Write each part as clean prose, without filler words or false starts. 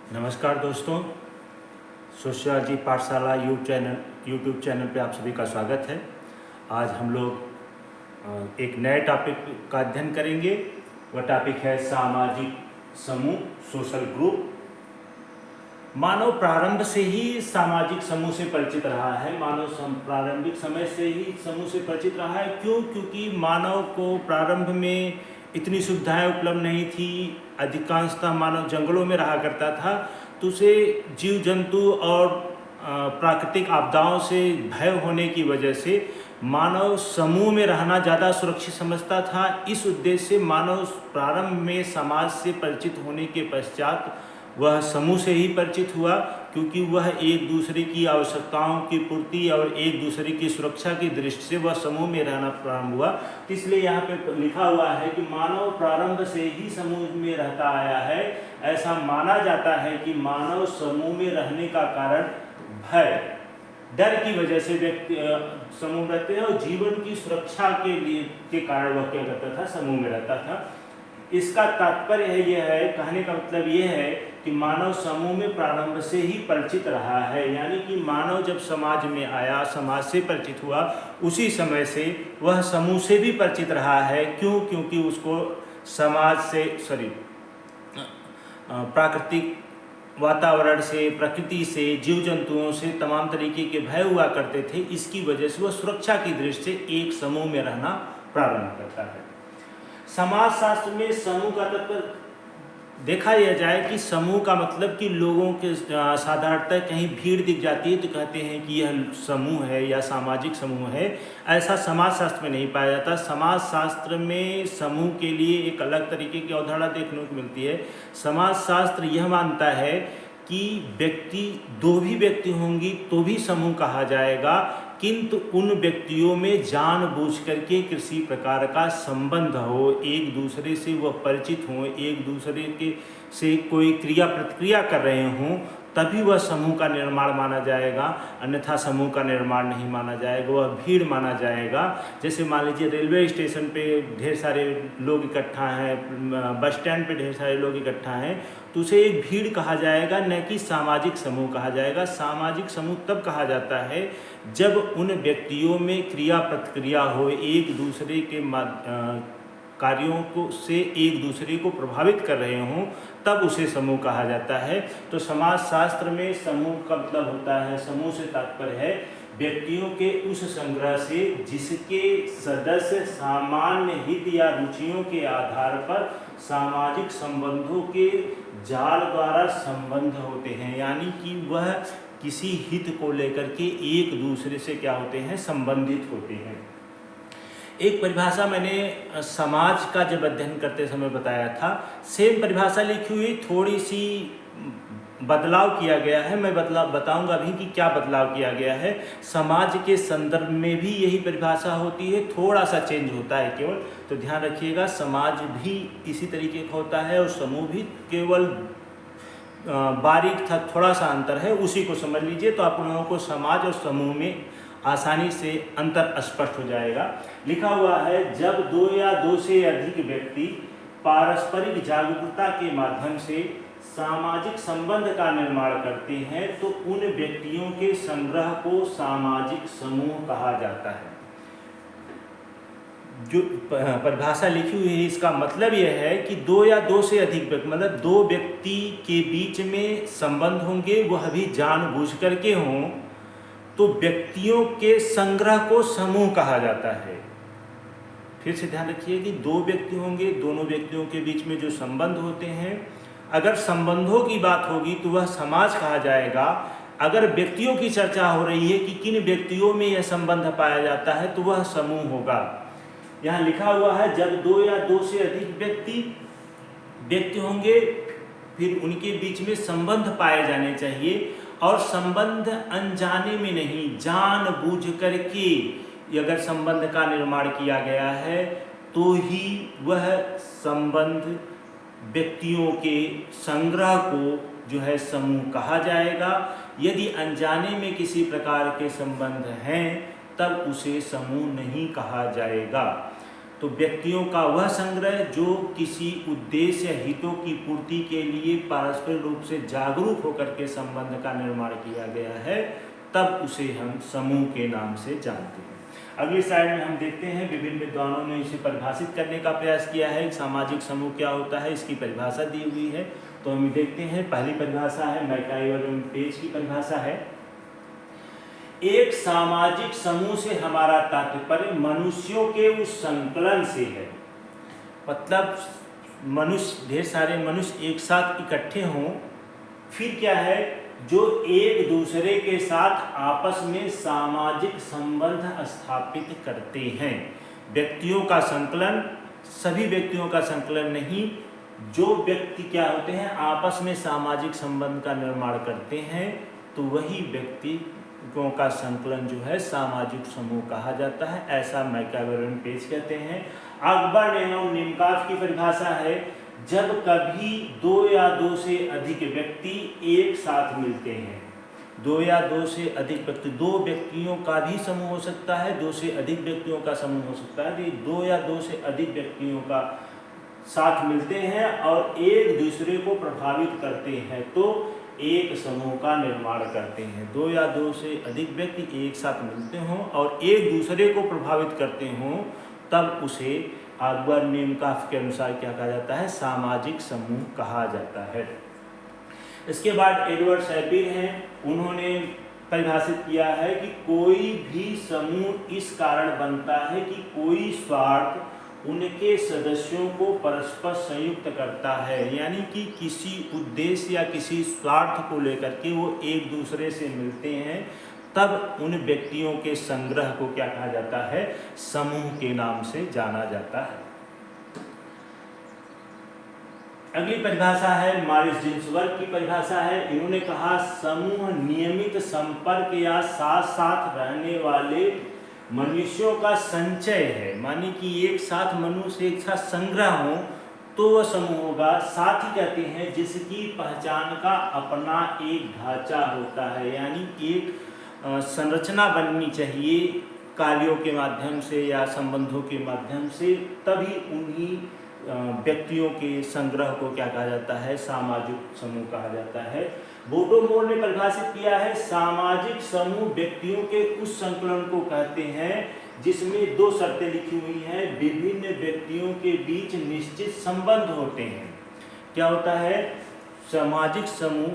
नमस्कार दोस्तों, सोशियोलॉजी पाठशाला यूट्यूब चैनल पे आप सभी का स्वागत है। आज हम लोग एक नए टॉपिक का अध्ययन करेंगे। वह टॉपिक है सामाजिक समूह, सोशल ग्रुप। मानव प्रारंभ से ही सामाजिक समूह से परिचित रहा है। मानव प्रारंभिक समय से ही समूह से परिचित रहा है। क्यों? क्योंकि मानव को प्रारंभ में इतनी सुविधाएं उपलब्ध नहीं थी। अधिकांशतः मानव जंगलों में रहा करता था, तो उसे जीव जंतु और प्राकृतिक आपदाओं से भय होने की वजह से मानव समूह में रहना ज़्यादा सुरक्षित समझता था। इस उद्देश्य से मानव प्रारंभ में समाज से परिचित होने के पश्चात वह समूह से ही परिचित हुआ, क्योंकि वह एक दूसरे की आवश्यकताओं की पूर्ति और एक दूसरे की सुरक्षा की दृष्टि से वह समूह में रहना प्रारंभ हुआ। इसलिए यहाँ पे लिखा हुआ है कि मानव प्रारंभ से ही समूह में रहता आया है। ऐसा माना जाता है कि मानव समूह में रहने का कारण भय, डर की वजह से व्यक्ति समूह में रहते हैं, और जीवन की सुरक्षा के कारण वह क्या करता था, समूह में रहता था। इसका तात्पर्य यह है, कहने का मतलब यह है कि मानव समूह में प्रारंभ से ही परिचित रहा है। यानी कि मानव जब समाज में आया, समाज से परिचित हुआ, उसी समय से वह समूह से भी परिचित रहा है। क्यों? क्योंकि उसको समाज से प्राकृतिक वातावरण से, प्रकृति से, जीव जंतुओं से तमाम तरीके के भय हुआ करते थे। इसकी वजह से वह सुरक्षा की दृष्टि से एक समूह में रहना प्रारंभ करता है। समाज शास्त्र में समूह का तत्व देखा यह जाए कि समूह का मतलब कि लोगों के साधारणतः कहीं भीड़ दिख जाती है तो कहते हैं कि यह समूह है या सामाजिक समूह है। ऐसा समाज शास्त्र में नहीं पाया जाता। समाज शास्त्र में समूह के लिए एक अलग तरीके की अवधारणा देखने को मिलती है। समाज शास्त्र यह मानता है कि दो भी व्यक्ति होंगी तो भी समूह कहा जाएगा, किंतु उन व्यक्तियों में जानबूझ करके किसी प्रकार का संबंध हो, एक दूसरे से वह परिचित हों, एक दूसरे के से कोई क्रिया प्रतिक्रिया कर रहे हों, तभी वह समूह का निर्माण माना जाएगा। अन्यथा समूह का निर्माण नहीं माना जाएगा, वह भीड़ माना जाएगा। जैसे मान लीजिए रेलवे स्टेशन पे ढेर सारे लोग इकट्ठा हैं, बस स्टैंड पे ढेर सारे लोग इकट्ठा हैं, तो उसे एक भीड़ कहा जाएगा, न कि सामाजिक समूह कहा जाएगा। सामाजिक समूह तब कहा जाता है जब उन व्यक्तियों में क्रिया प्रतिक्रिया हो, एक दूसरे के कार्यों को से एक दूसरे को प्रभावित कर रहे हों, तब उसे समूह कहा जाता है। तो समाज शास्त्र में समूह का मतलब होता है, समूह से तात्पर्य है व्यक्तियों के उस संग्रह से जिसके सदस्य सामान्य हित या रुचियों के आधार पर सामाजिक संबंधों के जाल द्वारा संबंध होते हैं। यानी कि वह किसी हित को लेकर के एक दूसरे से क्या होते हैं, संबंधित होते हैं। एक परिभाषा मैंने समाज का जब अध्ययन करते समय बताया था, सेम परिभाषा लिखी हुई, थोड़ी सी बदलाव किया गया है। मैं बताऊंगा अभी कि क्या बदलाव किया गया है। समाज के संदर्भ में भी यही परिभाषा होती है, थोड़ा सा चेंज होता है केवल, तो ध्यान रखिएगा। समाज भी इसी तरीके का होता है और समूह भी केवल बारीक था, थोड़ा सा अंतर है, उसी को समझ लीजिए तो आप लोगों को समाज और समूह में आसानी से अंतर स्पष्ट हो जाएगा। लिखा हुआ है, जब दो या दो से अधिक व्यक्ति पारस्परिक जागरूकता के माध्यम से सामाजिक संबंध का निर्माण करते हैं तो उन व्यक्तियों के संग्रह को सामाजिक समूह कहा जाता है। जो परिभाषा लिखी हुई है, इसका मतलब यह है कि दो या दो से अधिक व्यक्ति, मतलब दो व्यक्ति के बीच में संबंध होंगे, वह भी जानबूझ करके हों, तो व्यक्तियों के संग्रह को समूह कहा जाता है। फिर से ध्यान रखिए कि दो व्यक्ति होंगे, दोनों व्यक्तियों के बीच में जो संबंध होते हैं, अगर संबंधों की बात होगी तो वह समाज कहा जाएगा। अगर व्यक्तियों की चर्चा हो रही है कि किन व्यक्तियों में यह संबंध पाया जाता है, तो वह समूह होगा। यहाँ लिखा हुआ है, जब दो या दो से अधिक व्यक्ति होंगे, फिर उनके बीच में संबंध पाए जाने चाहिए, और संबंध अनजाने में नहीं, जानबूझ करके अगर संबंध का निर्माण किया गया है तो ही वह संबंध व्यक्तियों के संग्रह को जो है समूह कहा जाएगा। यदि अनजाने में किसी प्रकार के संबंध हैं तब उसे समूह नहीं कहा जाएगा। तो व्यक्तियों का वह संग्रह जो किसी उद्देश्य या हितों की पूर्ति के लिए पारस्परिक रूप से जागरूक होकर के संबंध का निर्माण किया गया है, तब उसे हम समूह के नाम से जानते हैं। अगली स्लाइड में हम देखते हैं विभिन्न विद्वानों ने इसे परिभाषित करने का प्रयास किया है। सामाजिक समूह क्या होता है, इसकी परिभाषा दी हुई है। तो हम देखते हैं, पहली परिभाषा है मैकाइवर एंड पेज की परिभाषा है। एक सामाजिक समूह से हमारा तात्पर्य मनुष्यों के उस संकलन से है। मतलब मनुष्य, ढेर सारे मनुष्य एक साथ इकट्ठे हों, फिर क्या है, जो एक दूसरे के साथ आपस में सामाजिक संबंध स्थापित करते हैं। व्यक्तियों का संकलन, सभी व्यक्तियों का संकलन नहीं, जो व्यक्ति क्या होते हैं आपस में सामाजिक संबंध का निर्माण करते हैं, तो वही व्यक्तियों का संकलन जो है सामाजिक समूह कहा जाता है। ऐसा मैकाइवर एंड पेज कहते हैं। अकबर एवं निमकाफ की परिभाषा है, जब कभी दो या दो से अधिक व्यक्ति एक साथ मिलते हैं। दो या दो से अधिक व्यक्ति, दो व्यक्तियों का भी समूह हो सकता है, दो से अधिक व्यक्तियों का समूह हो सकता है। तो दो या दो से अधिक व्यक्तियों का साथ मिलते हैं और एक दूसरे को प्रभावित करते हैं, तो एक समूह का निर्माण करते हैं। दो या दो से अधिक व्यक्ति एक साथ मिलते हों और एक दूसरे को प्रभावित करते हों, तब उसे अकबर निमकाफ के अनुसार क्या कहा जाता है, सामाजिक समूह कहा जाता है। इसके बाद एडवर्ड सैपिर हैं, उन्होंने परिभाषित किया है कि कोई भी समूह इस कारण बनता है कि कोई स्वार्थ उनके सदस्यों को परस्पर संयुक्त करता है। यानी कि किसी उद्देश्य या किसी स्वार्थ को लेकर के वो एक दूसरे से मिलते हैं, तब उन व्यक्तियों के संग्रह को क्या कहा जाता है, समूह के नाम से जाना जाता है। अगली परिभाषा है मॉरिस जिन्सबर्ग की परिभाषा है। इन्होंने कहा, समूह नियमित संपर्क या साथ साथ रहने वाले मनुष्यों का संचय है। माने कि एक साथ मनुष्य एक साथ संग्रह हो तो वह समूह होगा। साथ ही कहते हैं जिसकी पहचान का अपना एक ढांचा होता है, यानी एक संरचना बननी चाहिए कार्यों के माध्यम से या संबंधों के माध्यम से, तभी उन्हीं व्यक्तियों के संग्रह को क्या कहा जाता है, सामाजिक समूह कहा जाता है। बोटोमोर ने परिभाषित किया है, सामाजिक समूह व्यक्तियों के उस संकलन को कहते हैं जिसमें दो शर्तें लिखी हुई हैं, विभिन्न व्यक्तियों के बीच निश्चित संबंध होते हैं। क्या होता है सामाजिक समूह,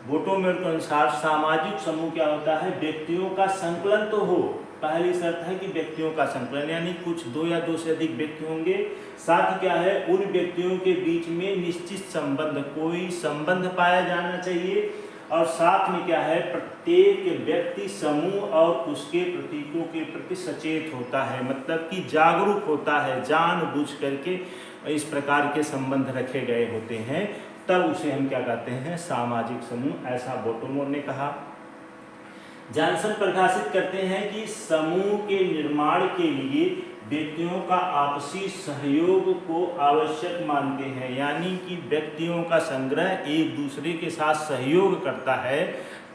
बोटोमोर के अनुसार सामाजिक समूह क्या होता है, व्यक्तियों का संकलन तो हो, पहली शर्त है कि व्यक्तियों का संकलन, यानी कुछ दो या दो से अधिक व्यक्ति होंगे, साथ ही क्या है, उन व्यक्तियों के बीच में निश्चित संबंध, कोई संबंध पाया जाना चाहिए, और साथ में क्या है, प्रत्येक व्यक्ति समूह और उसके प्रतीकों के प्रति सचेत होता है, मतलब कि जागरूक होता है, जानबूझ करके इस प्रकार के संबंध रखे गए होते हैं, तब उसे हम क्या कहते हैं, सामाजिक समूह। ऐसा बोटोमोर ने कहा। जॉनसन परिभाषित करते हैं कि समूह के निर्माण के लिए व्यक्तियों का आपसी सहयोग को आवश्यक मानते हैं, यानी कि व्यक्तियों का संग्रह एक दूसरे के साथ सहयोग करता है,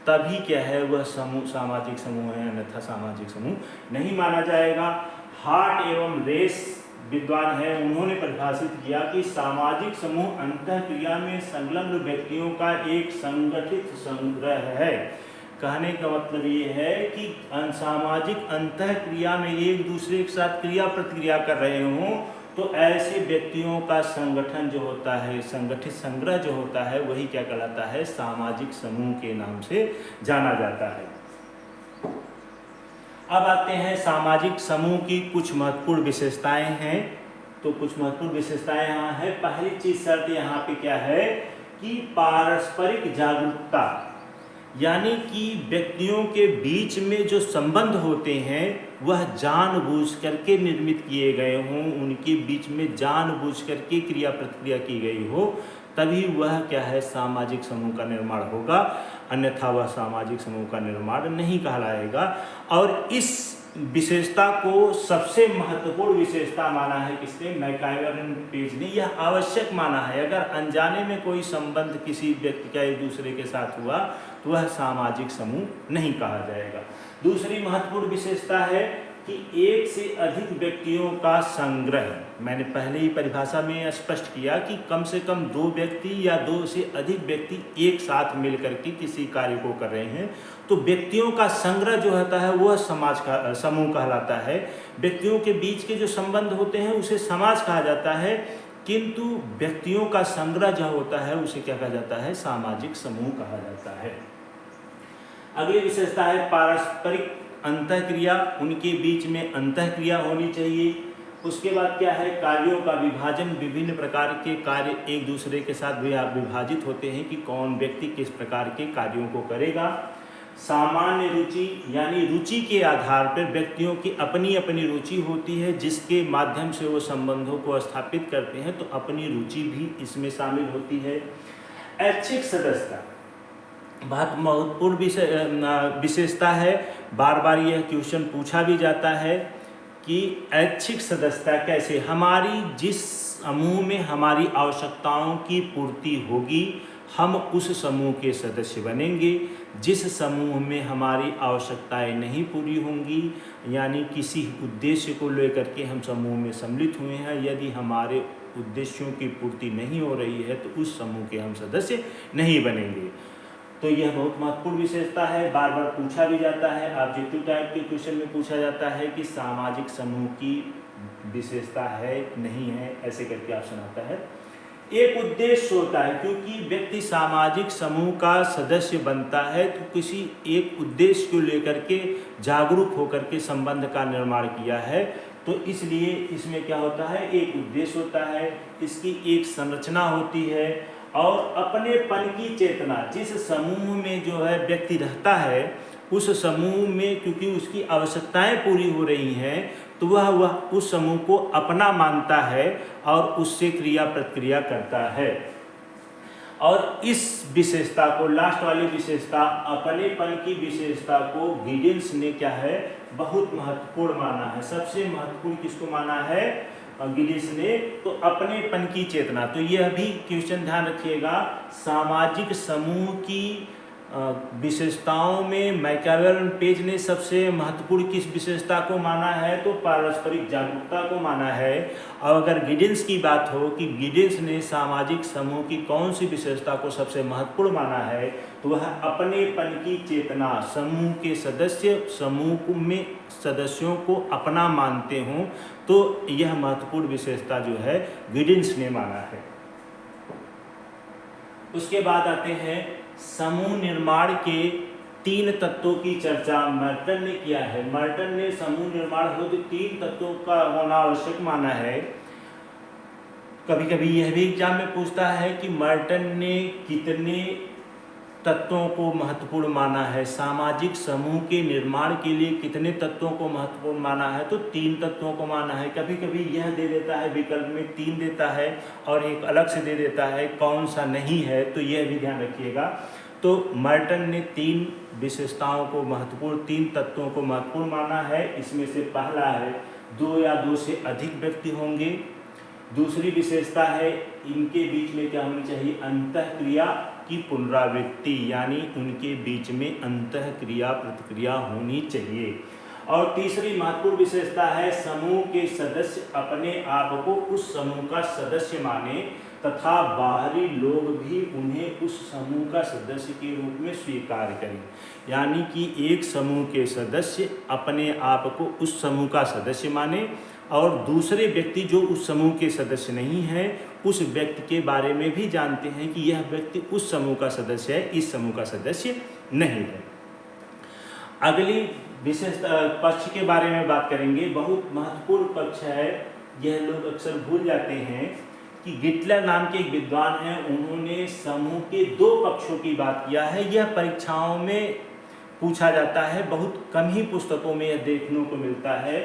तभी क्या है वह समूह सामाजिक समूह है, अन्यथा सामाजिक समूह नहीं माना जाएगा। हार्ट एवं रेस विद्वान है, उन्होंने परिभाषित किया कि सामाजिक समूह अंतःक्रिया में संलग्न व्यक्तियों का एक संगठित संग्रह है। कहने का मतलब ये है कि सामाजिक अंतःक्रिया में एक दूसरे के साथ क्रिया प्रतिक्रिया कर रहे हों, तो ऐसे व्यक्तियों का संगठन जो होता है, संगठित संग्रह जो होता है, वही क्या कहलाता है, सामाजिक समूह के नाम से जाना जाता है। अब आते हैं सामाजिक समूह की कुछ महत्वपूर्ण विशेषताएं हैं। तो कुछ महत्वपूर्ण विशेषताएं यहाँ है। पहली चीज शर्त यहाँ पे क्या है कि पारस्परिक जागरूकता, यानी कि व्यक्तियों के बीच में जो संबंध होते हैं वह जानबूझ करके निर्मित किए गए हों, उनके बीच में जानबूझ करके क्रिया प्रतिक्रिया की गई हो, तभी वह क्या है, सामाजिक समूह का निर्माण होगा, अन्यथा वह सामाजिक समूह का निर्माण नहीं कहलाएगा। और इस विशेषता को सबसे महत्वपूर्ण विशेषता माना है किसने, मैकाइवर एंड पेज ने। यह आवश्यक माना है, अगर अनजाने में कोई संबंध किसी व्यक्ति का एक दूसरे के साथ हुआ तो वह सामाजिक समूह नहीं कहा जाएगा। दूसरी महत्वपूर्ण विशेषता है कि एक से अधिक व्यक्तियों का संग्रह, मैंने पहले ही परिभाषा में स्पष्ट किया कि कम से कम 2 व्यक्ति या 2 से अधिक व्यक्ति एक साथ मिलकर के किसी कार्य को कर रहे हैं, तो व्यक्तियों का संग्रह जो होता है वह समाज का समूह कहलाता है। व्यक्तियों के बीच के जो संबंध होते हैं उसे समाज कहा जाता है, किंतु व्यक्तियों का संग्रह जो होता है उसे क्या कहा जाता है, सामाजिक समूह कहा जाता है। अगली विशेषता है पारस्परिक अंतःक्रिया, उनके बीच में अंतःक्रिया होनी चाहिए। उसके बाद क्या है, कार्यों का विभाजन, विभिन्न प्रकार के कार्य एक दूसरे के साथ विभाजित होते हैं कि कौन व्यक्ति किस प्रकार के कार्यों को करेगा। सामान्य रुचि, यानी रुचि के आधार पर व्यक्तियों की अपनी अपनी रुचि होती है जिसके माध्यम से वो संबंधों को स्थापित करते हैं, तो अपनी रुचि भी इसमें शामिल होती है। ऐच्छिक सदस्यता बहुत महत्वपूर्ण विशेषता है, बार बार यह क्वेश्चन पूछा भी जाता है कि ऐच्छिक सदस्यता कैसे, हमारी जिस समूह में हमारी आवश्यकताओं की पूर्ति होगी हम उस समूह के सदस्य बनेंगे। जिस समूह में हमारी आवश्यकताएं नहीं पूरी होंगी, यानी किसी उद्देश्य को लेकर के हम समूह में सम्मिलित हुए हैं, यदि हमारे उद्देश्यों की पूर्ति नहीं हो रही है तो उस समूह के हम सदस्य नहीं बनेंगे। तो यह बहुत महत्वपूर्ण विशेषता है, बार बार पूछा भी जाता है, ऑब्जेक्टिव टाइप के क्वेश्चन में पूछा जाता है कि सामाजिक समूह की विशेषता है नहीं है, ऐसे करके ऑप्शन आता है। एक उद्देश्य होता है, क्योंकि व्यक्ति सामाजिक समूह का सदस्य बनता है तो किसी एक उद्देश्य को लेकर के जागरूक होकर के संबंध का निर्माण किया है, तो इसलिए इसमें क्या होता है, एक उद्देश्य होता है, इसकी एक संरचना होती है और अपनेपन की चेतना। जिस समूह में जो है व्यक्ति रहता है उस समूह में क्योंकि उसकी आवश्यकताएं पूरी हो रही हैं तो वह उस समूह को अपना मानता है और उससे क्रिया प्रतिक्रिया करता है। और इस विशेषता को, लास्ट वाली विशेषता अपनेपन की विशेषता को गिडिन्स ने क्या है, बहुत महत्वपूर्ण माना है। सबसे महत्वपूर्ण किसको माना है गिडिन्स ने, तो अपनेपन की चेतना। तो यह भी क्वेश्चन ध्यान रखिएगा, सामाजिक समूह की विशेषताओं में मैकियावेली पेज ने सबसे महत्वपूर्ण किस विशेषता को माना है, तो पारस्परिक जागरूकता को माना है। और अगर गिडिन्स की बात हो कि गिडिन्स ने सामाजिक समूह की कौन सी विशेषता को सबसे महत्वपूर्ण माना है, तो वह अपनेपन की चेतना, समूह के सदस्य समूह में सदस्यों को अपना मानते हों, तो यह महत्वपूर्ण विशेषता जो है गिडिन्स ने माना है। उसके बाद आते हैं समूह निर्माण के 3 तत्वों की चर्चा मर्टन ने किया है। मर्टन ने समूह निर्माण हो तो 3 तत्वों का होना आवश्यक माना है। कभी कभी यह भी एग्जाम में पूछता है कि मर्टन ने कितने तत्वों को महत्वपूर्ण माना है, सामाजिक समूह के निर्माण के लिए कितने तत्वों को महत्वपूर्ण माना है, तो 3 तत्वों को माना है। कभी कभी यह दे देता है, विकल्प में 3 देता है और एक अलग से दे देता है कौन सा नहीं है, तो यह भी ध्यान रखिएगा। तो मर्टन ने 3 विशेषताओं को महत्वपूर्ण, 3 तत्वों को महत्वपूर्ण माना है। इसमें से पहला है 2 या 2 से अधिक व्यक्ति होंगे। दूसरी विशेषता है इनके बीच में क्या होनी चाहिए, अंतःक्रिया की पुनरावृत्ति, यानी उनके बीच में अंतःक्रिया प्रतिक्रिया होनी चाहिए। और तीसरी महत्वपूर्ण विशेषता है समूह के सदस्य अपने आप को उस समूह का सदस्य माने तथा बाहरी लोग भी उन्हें उस समूह का सदस्य के रूप में स्वीकार करें। यानी कि एक समूह के सदस्य अपने आप को उस समूह का सदस्य माने और दूसरे व्यक्ति जो उस समूह के सदस्य नहीं है उस व्यक्ति के बारे में भी जानते हैं कि यह व्यक्ति उस समूह का सदस्य है, इस समूह का सदस्य नहीं है। अगली विशेष पक्ष के बारे में बात करेंगे, बहुत महत्वपूर्ण पक्ष है, यह लोग अक्सर भूल जाते हैं कि गिटलर नाम के एक विद्वान हैं, उन्होंने समूह के 2 पक्षों की बात किया है। यह परीक्षाओं में पूछा जाता है, बहुत कम ही पुस्तकों में यह देखने को मिलता है।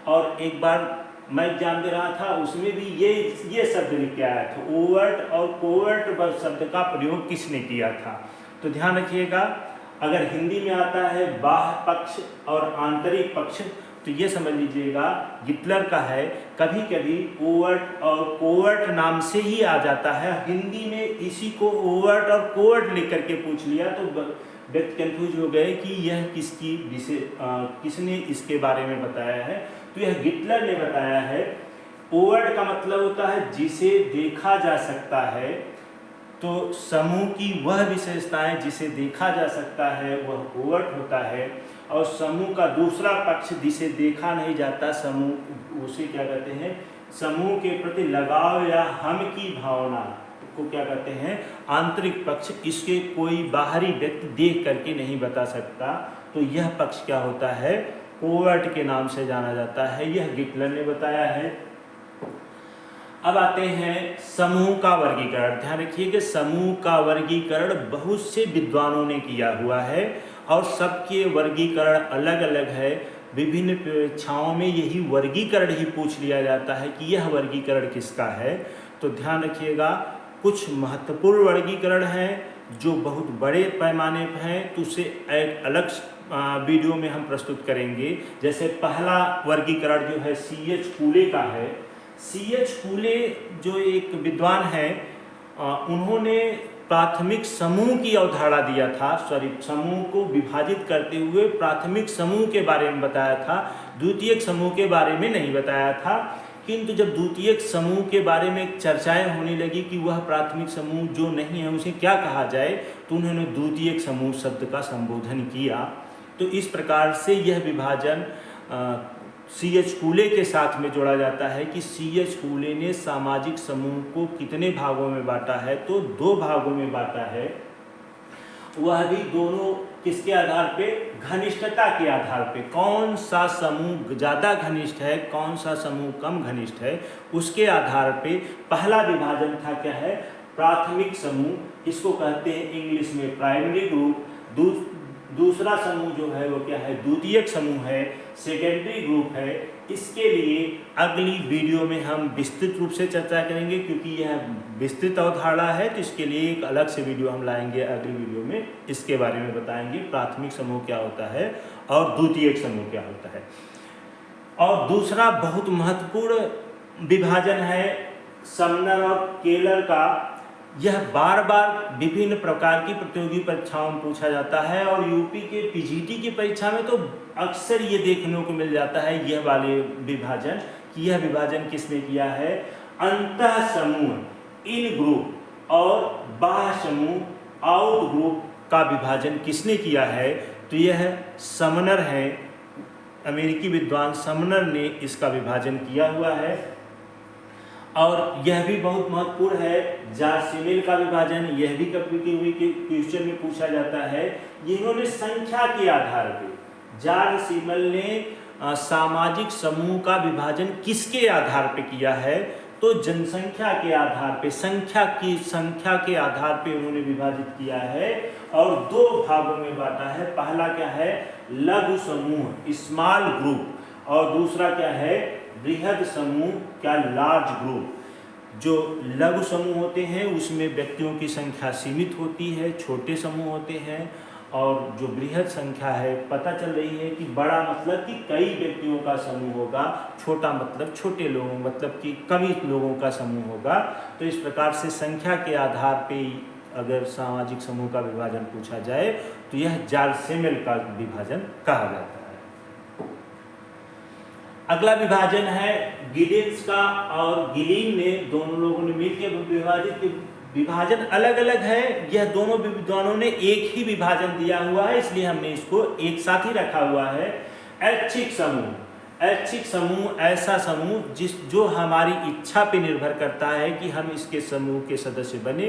और एक बार मैं एग्जाम दे रहा था, उसमें भी ये शब्द लिख के आया था, ओवर्ट और कोवर्ट शब्द का प्रयोग किसने किया था। तो ध्यान रखिएगा, अगर हिंदी में आता है बाह्य पक्ष और आंतरिक पक्ष, तो ये समझ लीजिएगा गिटलर का है। कभी कभी ओवर्ट और कोवर्ट नाम से ही आ जाता है, हिंदी में इसी को ओवर्ट और कोवर्ट लिख करके पूछ लिया तो व्यक्ति कंफ्यूज हो गए कि यह किसने इसके बारे में बताया है। तो यह गिटलर ने बताया है। ओवर्ट का मतलब होता है जिसे देखा जा सकता है, तो समूह की वह विशेषताएं जिसे देखा जा सकता है वह ओवर्ट होता है, और समूह का दूसरा पक्ष जिसे देखा नहीं जाता समूह, उसे क्या कहते हैं, समूह के प्रति लगाव या हम की भावना को क्या कहते हैं, आंतरिक पक्ष। इसके कोई बाहरी व्यक्ति देख करके नहीं बता सकता, तो यह पक्ष क्या होता है, ओवर्ट के नाम से जाना जाता है। यह गिटलर ने बताया है। अब आते हैं समूह का वर्गीकरण। ध्यान रखिए कि समूह का वर्गीकरण बहुत से विद्वानों ने किया हुआ है और सबके वर्गीकरण अलग अलग है। विभिन्न परीक्षाओं में यही वर्गीकरण ही पूछ लिया जाता है कि यह वर्गीकरण किसका है। तो ध्यान रखिएगा, कुछ महत्वपूर्ण वर्गीकरण हैं जो बहुत बड़े पैमाने पर हैं, तो उसे एक अलग वीडियो में हम प्रस्तुत करेंगे। जैसे पहला वर्गीकरण जो है C.H. कूले का है। C.H. कूले जो एक विद्वान है, उन्होंने प्राथमिक समूह की अवधारणा दिया था, समूह को विभाजित करते हुए प्राथमिक समूह के बारे में बताया था, द्वितीयक समूह के बारे में नहीं बताया था। किंतु जब द्वितीयक समूह के बारे में चर्चाएं होने लगी कि वह प्राथमिक समूह जो नहीं है उसे क्या कहा जाए, तो उन्होंने द्वितीयक समूह शब्द का संबोधन किया। तो इस प्रकार से यह विभाजन C.H. कूले के साथ में जोड़ा जाता है कि C.H. कूले ने सामाजिक समूह को कितने भागों में बांटा है, तो 2 भागों में बांटा है। वह भी दोनों किसके आधार पे, घनिष्ठता के आधार पे, कौन सा समूह ज़्यादा घनिष्ठ है, कौन सा समूह कम घनिष्ठ है, उसके आधार पे पहला विभाजन था क्या है, प्राथमिक समूह, इसको कहते हैं इंग्लिश में प्राइमरी ग्रुप। दूसरा समूह जो है वो क्या है, द्वितीयक समूह है, सेकेंडरी ग्रुप है। इसके लिए अगली वीडियो में हम विस्तृत रूप से चर्चा करेंगे, क्योंकि यह विस्तृत अवधारणा है, तो इसके लिए एक अलग से वीडियो हम लाएंगे। अगली वीडियो में इसके बारे में बताएंगे प्राथमिक समूह क्या होता है और द्वितीयक समूह क्या होता है। और दूसरा बहुत महत्वपूर्ण विभाजन है समनर और केलर का। यह बार बार विभिन्न प्रकार की प्रतियोगी परीक्षाओं में पूछा जाता है और यूपी के पीजीटी की परीक्षा में तो अक्सर ये देखने को मिल जाता है यह वाले विभाजन, कि यह विभाजन किसने किया है, अंतः समूह इन ग्रुप और बाह्य समूह आउट ग्रुप का विभाजन किसने किया है, तो यह समनर है, अमेरिकी विद्वान समनर ने इसका विभाजन किया हुआ है। और यह भी बहुत महत्वपूर्ण है, जार्ज-सीमेल का विभाजन, यह भी कभी के क्वेश्चन में पूछा जाता है। इन्होंने संख्या के आधार पे, जार्ज-सीमेल ने सामाजिक समूह का विभाजन किसके आधार पे किया है, तो जनसंख्या के आधार पे, संख्या के आधार पे उन्होंने विभाजित किया है और 2 भागों में बांटा है। पहला क्या है, लघु समूह स्मॉल ग्रुप, और दूसरा क्या है, बृहद समूह क्या लार्ज ग्रुप। जो लघु समूह होते हैं उसमें व्यक्तियों की संख्या सीमित होती है, छोटे समूह होते हैं, और जो बृहद संख्या है, पता चल रही है कि बड़ा मतलब कि कई व्यक्तियों का समूह होगा, छोटा मतलब छोटे लोगों मतलब कि कम लोगों का समूह होगा। तो इस प्रकार से संख्या के आधार पे अगर सामाजिक समूह का विभाजन पूछा जाए तो यह जार्ज-सीमेल का विभाजन कहा जाता है। अगला विभाजन है गिडिन्स का और गिलीन ने, दोनों लोगों ने मिलकर विभाजित। विभाजन अलग अलग है, यह दोनों विद्वानों ने एक ही विभाजन दिया हुआ है, इसलिए हमने इसको एक साथ ही रखा हुआ है। ऐच्छिक समूह, ऐच्छिक समूह ऐसा समूह जो हमारी इच्छा पे निर्भर करता है कि हम इसके समूह के सदस्य बने,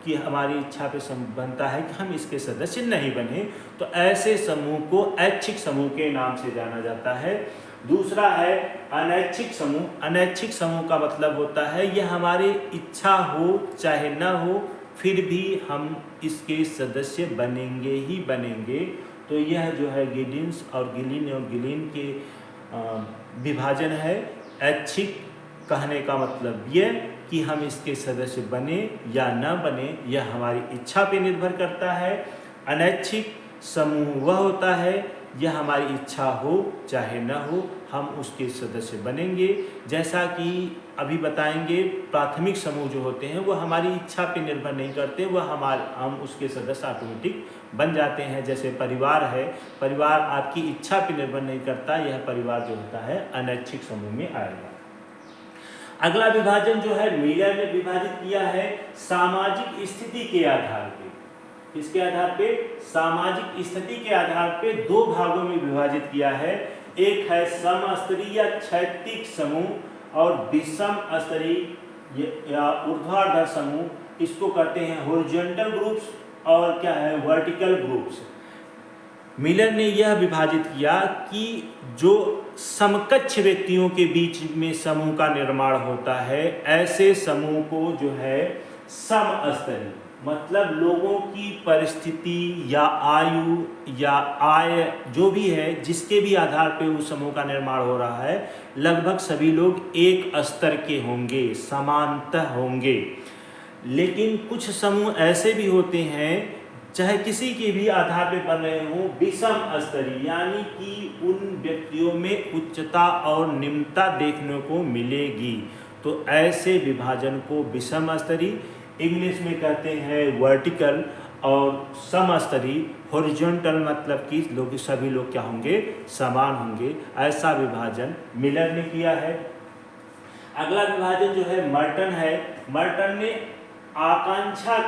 कि हमारी इच्छा पे बनता है कि हम इसके सदस्य नहीं बने, तो ऐसे समूह को ऐच्छिक समूह के नाम से जाना जाता है। दूसरा है अनैच्छिक समूह। अनैच्छिक समूह का मतलब होता है यह हमारी इच्छा हो चाहे न हो, फिर भी हम इसके सदस्य बनेंगे ही बनेंगे। तो यह जो है गिडिन्स और गिलीन के विभाजन है। ऐच्छिक कहने का मतलब यह कि हम इसके सदस्य बने या न बने, यह हमारी इच्छा पे निर्भर करता है। अनैच्छिक समूह वह होता है, यह हमारी इच्छा हो चाहे न हो हम उसके सदस्य बनेंगे। जैसा कि अभी बताएंगे, प्राथमिक समूह जो होते हैं वह हमारी इच्छा पे निर्भर नहीं करते, वह हम उसके सदस्य ऑटोमेटिक बन जाते हैं। जैसे परिवार है, परिवार आपकी इच्छा पे निर्भर नहीं करता, यह परिवार जो होता है अनैच्छिक समूह में आएगा। अगला विभाजन जो है मिलर ने विभाजित किया है सामाजिक स्थिति के आधार पे। किसके आधार पे? सामाजिक स्थिति के आधार पे दो भागों में विभाजित किया है। एक है समस्तरीय क्षैतिज समूह और विषम स्तरीय या ऊर्ध्वाधर समूह, इसको कहते हैं हॉरिजॉन्टल ग्रुप्स और क्या है वर्टिकल ग्रुप्स। मिलर ने यह विभाजित किया कि जो समकक्ष व्यक्तियों के बीच में समूह का निर्माण होता है, ऐसे समूह को जो है समस्तरीय, मतलब लोगों की परिस्थिति या आयु या आय जो भी है, जिसके भी आधार पे उस समूह का निर्माण हो रहा है, लगभग सभी लोग एक स्तर के होंगे, समानतः होंगे। लेकिन कुछ समूह ऐसे भी होते हैं, चाहे किसी के भी आधार पे बन रहे हों, विषम स्तरीय, यानी कि उन व्यक्तियों में उच्चता और निम्नता देखने को मिलेगी। तो ऐसे विभाजन को विषम स्तरीय, इंग्लिश में कहते हैं वर्टिकल, और समस्तरीय हॉरिजॉन्टल, मतलब कि लोग सभी लोग क्या होंगे? समान होंगे। ऐसा विभाजन मिलर ने किया है। अगला विभाजन जो है मर्टन है। मर्टन ने आकांक्षा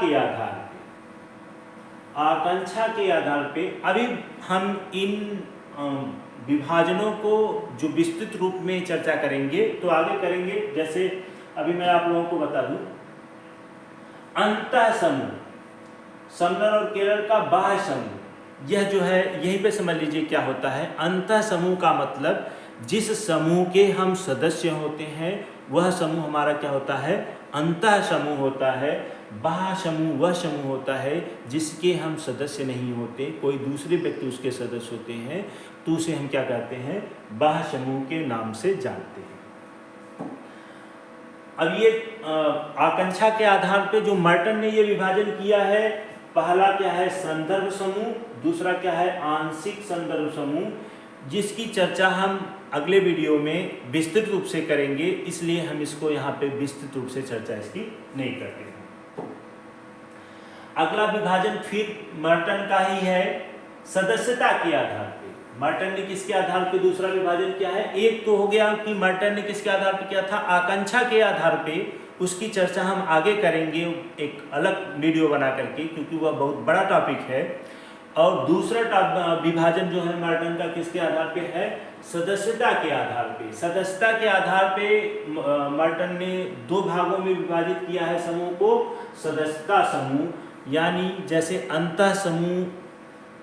के आधार पे अभी हम इन विभाजनों को जो विस्तृत रूप में चर्चा करेंगे तो आगे करेंगे। जैसे अभी मैं आप लोगों को बता दूं, अंतः समूह, समनर और केरल का बाह्य समूह, यह जो है यहीं पे समझ लीजिए क्या होता है। अंतः समूह का मतलब जिस समूह के हम सदस्य होते हैं वह समूह हमारा क्या होता है? अंतः समूह होता है। बाह्य समूह वह समूह होता है जिसके हम सदस्य नहीं होते, कोई दूसरे व्यक्ति उसके सदस्य होते हैं, तो उसे हम क्या कहते हैं? बाह्य समूह के नाम से जानते हैं। अब ये आकांक्षा के आधार पे जो मर्टन ने ये विभाजन किया है, पहला क्या है? संदर्भ समूह, दूसरा क्या है? आंशिक संदर्भ समूह, जिसकी चर्चा हम अगले वीडियो में विस्तृत रूप से करेंगे, इसलिए हम इसको यहाँ पे विस्तृत रूप से चर्चा इसकी नहीं करते हैं। अगला विभाजन फिर मर्टन का ही है, सदस्यता के आधार पे। मर्टन ने किसके आधार पे दूसरा विभाजन किया है? एक तो हो गया कि मर्टन ने किसके आधार पे किया था? आकांक्षा के आधार पे। उसकी चर्चा हम आगे करेंगे एक अलग वीडियो बना करके, क्योंकि वह बहुत बड़ा टॉपिक है। और दूसरा विभाजन जो है मर्टन का किसके आधार पे है? सदस्यता के आधार पे। सदस्यता के आधार पे मर्टन ने दो भागों में विभाजित किया है समूह को। सदस्यता समूह, यानी जैसे अंतः समूह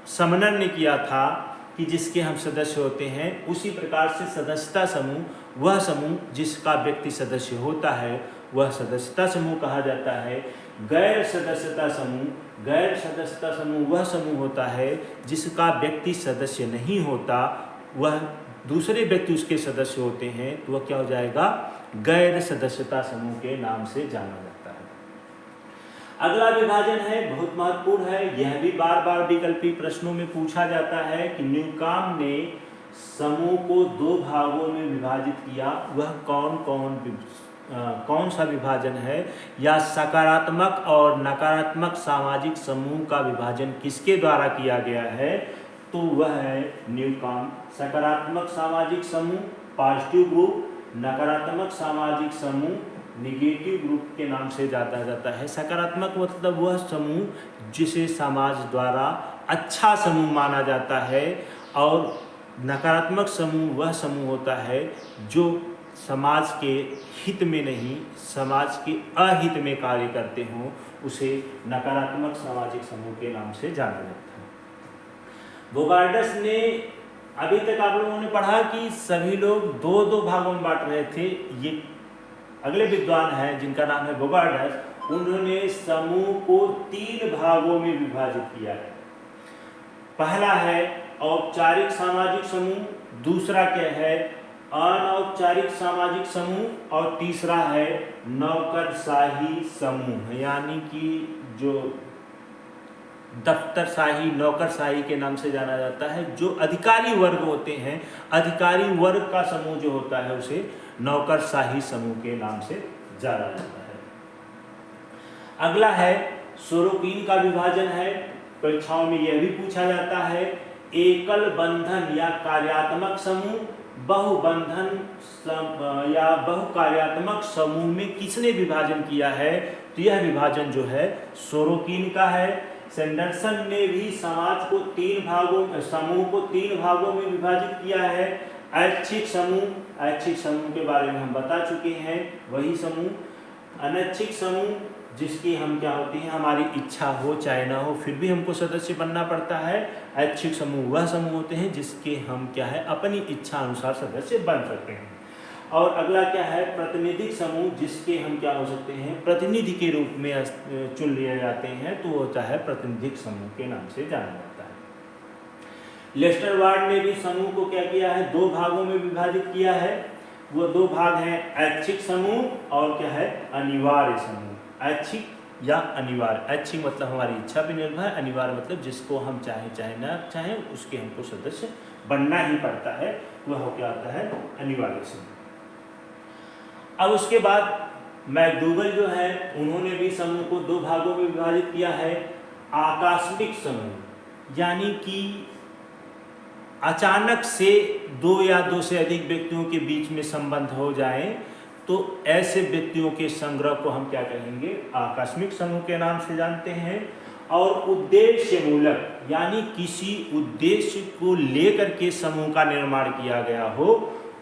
समनर ने किया था कि जिसके हम सदस्य होते हैं, उसी प्रकार से सदस्यता समूह, वह समूह जिसका व्यक्ति सदस्य होता है वह सदस्यता समूह कहा जाता है। गैर सदस्यता समूह वह समूह होता है जिसका व्यक्ति सदस्य नहीं होता, वह दूसरे व्यक्ति उसके सदस्य होते हैं, तो वह क्या हो जाएगा? गैर सदस्यता समूह के नाम से जाना जाता है। अगला विभाजन है, बहुत महत्वपूर्ण है, यह भी बार बार विकल्पी प्रश्नों में पूछा जाता है कि न्यूकॉम्ब ने समूह को दो भागों में विभाजित किया, वह कौन सा विभाजन है? या सकारात्मक और नकारात्मक सामाजिक समूह का विभाजन किसके द्वारा किया गया है? तो वह है न्यूकॉम्ब। सकारात्मक सामाजिक समूह पॉजिटिव ग्रुप, नकारात्मक सामाजिक समूह निगेटिव ग्रुप के नाम से जाना जाता है। सकारात्मक मतलब वह समूह जिसे समाज द्वारा अच्छा समूह माना जाता है, और नकारात्मक समूह वह समूह होता है जो समाज के हित में नहीं, समाज के अहित में कार्य करते हों, उसे नकारात्मक सामाजिक समूह के नाम से जाना जाता है। बोगार्डस ने, अभी तक आप लोगों ने पढ़ा कि सभी लोग दो दो भागों में बांट रहे थे। ये अगले विद्वान हैं जिनका नाम है बोगार्डस, उन्होंने समूह को तीन भागों में विभाजित किया है। पहला है औपचारिक सामाजिक समूह, दूसरा क्या है अनौपचारिक सामाजिक समूह, और तीसरा है नौकरशाही समूह, यानी कि जो दफ्तरशाही, नौकरशाही के नाम से जाना जाता है। जो अधिकारी वर्ग होते हैं, अधिकारी वर्ग का समूह जो होता है उसे नौकरशाही समूह के नाम से जाना जाता है। अगला है सोरोकिन का विभाजन है। परीक्षाओं में यह भी पूछा जाता है, एकल बंधन या कार्यात्मक समूह, बहुबंधन या बहुकार्यात्मक समूह में किसने विभाजन किया है? तो यह विभाजन जो है सोरोकिन का है। सैंडरसन ने भी समूह को तीन भागों में विभाजित किया है। ऐच्छिक समूह के बारे में हम बता चुके हैं, वही समूह। अनैच्छिक समूह, जिसकी हम क्या होती हैं, हमारी इच्छा हो चाहे ना हो फिर भी हमको सदस्य बनना पड़ता है। ऐच्छिक समूह वह समूह होते हैं जिसके हम क्या है, अपनी इच्छा अनुसार सदस्य बन सकते हैं। और अगला क्या है, प्रतिनिधिक समूह, जिसके हम क्या हो सकते हैं, प्रतिनिधि के रूप में चुन लिए जाते हैं, तो होता है प्रतिनिधिक समूह के नाम से जाना जाता है। लेस्टर वार्ड ने भी समूह को क्या किया है, दो भागों में विभाजित किया है। वो दो भाग हैं, ऐच्छिक समूह और क्या है, अनिवार्य समूह। ऐच्छिक या अनिवार्य। ऐच्छिक मतलब हमारी इच्छा पर निर्भर है, अनिवार्य मतलब जिसको हम चाहे ना चाहे उसके हमको सदस्य बनना ही पड़ता है, वह क्या होता है, अनिवार्य समूह। अब उसके बाद मैकडूगल जो है उन्होंने भी समूह को दो भागों में विभाजित किया है। आकस्मिक समूह, यानी कि अचानक से दो या दो से अधिक व्यक्तियों के बीच में संबंध हो जाए तो ऐसे व्यक्तियों के संग्रह को हम क्या कहेंगे, आकस्मिक समूह के नाम से जानते हैं। और उद्देश्य मूलक, यानी किसी उद्देश्य को लेकर के समूह का निर्माण किया गया हो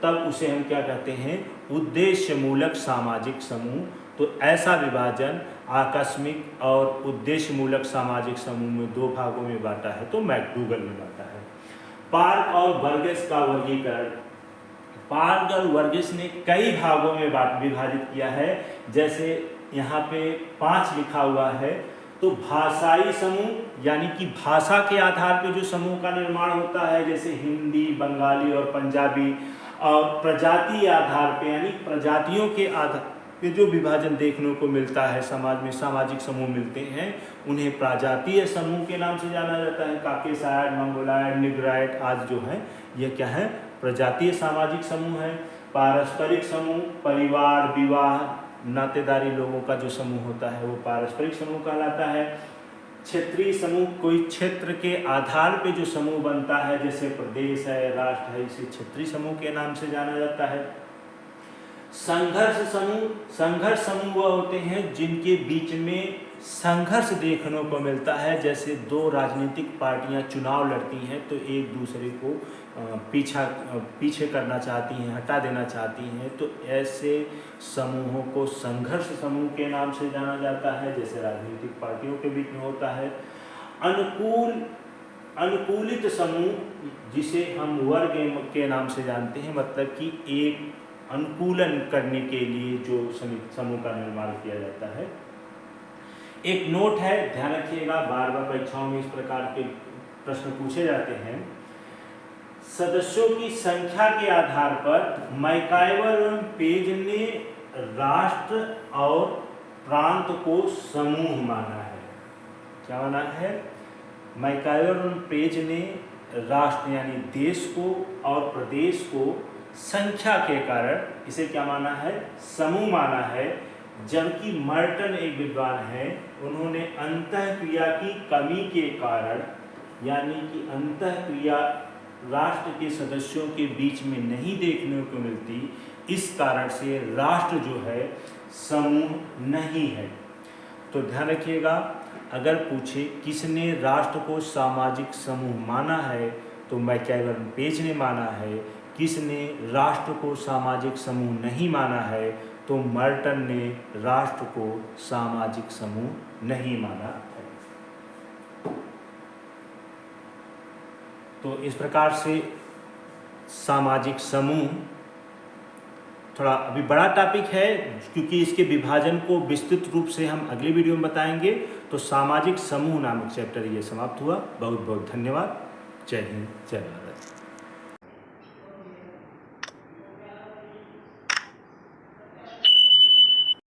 तब उसे हम क्या कहते हैं, उद्देश्य मूलक सामाजिक समूह। तो ऐसा विभाजन आकस्मिक और उद्देश्य मूलक सामाजिक समूह में दो भागों में बांटा है, तो मैकडूगल ने बांटा है। पार्क और बर्गेस का वर्गीकरण, पार्क और बर्गेस ने कई भागों में विभाजित किया है। जैसे यहाँ पे 5 लिखा हुआ है। तो भाषाई समूह, यानी कि भाषा के आधार पे जो समूह का निर्माण होता है, जैसे हिंदी, बंगाली और पंजाबी। और प्रजातीय आधार पे, यानी प्रजातियों के आधार पे जो विभाजन देखने को मिलता है समाज में, सामाजिक समूह मिलते हैं, उन्हें प्रजातीय समूह के नाम से जाना जाता है। काकेसाइड, मंगोलाइड, निग्राइड आज जो है यह क्या है, प्रजातीय सामाजिक समूह है। पारस्परिक समूह, परिवार, विवाह, नातेदारी लोगों का जो समूह होता है वो पारस्परिक समूह कहलाता है। क्षेत्रीय समूह, कोई क्षेत्र के आधार पे जो समूह बनता है, जैसे प्रदेश है, राष्ट्र है, इसे क्षेत्रीय समूह के नाम से जाना जाता है। संघर्ष समूह, संघर्ष समूह वह होते हैं जिनके बीच में संघर्ष देखने को मिलता है। जैसे दो राजनीतिक पार्टियां चुनाव लड़ती हैं तो एक दूसरे को पीछे करना चाहती हैं, हटा देना चाहती हैं, तो ऐसे समूहों को संघर्ष समूह के नाम से जाना जाता है, जैसे राजनीतिक पार्टियों के बीच में होता है। अनुकूलित समूह, जिसे हम वर्ग के नाम से जानते हैं, मतलब कि एक अनुकूलन करने के लिए जो समूह का निर्माण किया जाता है। एक नोट है, ध्यान रखिएगा, बार बार परीक्षाओं में इस प्रकार के प्रश्न पूछे जाते हैं। सदस्यों की संख्या के आधार पर मैकाइवर एवं पेज ने राष्ट्र और प्रांत को समूह माना है। क्या माना है? मैकाइवर एवं पेज ने राष्ट्र यानी देश को और प्रदेश को संख्या के कारण इसे क्या माना है? समूह माना है। जबकि मर्टन एक विद्वान है, उन्होंने अंतःक्रिया की कमी के कारण, यानी कि अंतःक्रिया राष्ट्र के सदस्यों के बीच में नहीं देखने को मिलती, इस कारण से राष्ट्र जो है समूह नहीं है। तो ध्यान रखिएगा, अगर पूछे किसने राष्ट्र को सामाजिक समूह माना है तो मैकाइवर पेज ने माना है। किसने राष्ट्र को सामाजिक समूह नहीं माना है तो मर्टन ने राष्ट्र को सामाजिक समूह नहीं माना है। तो इस प्रकार से सामाजिक समूह थोड़ा अभी बड़ा टॉपिक है, क्योंकि इसके विभाजन को विस्तृत रूप से हम अगले वीडियो में बताएंगे। तो सामाजिक समूह नामक चैप्टर ये समाप्त हुआ। बहुत बहुत धन्यवाद। जय हिंद, जय भारत।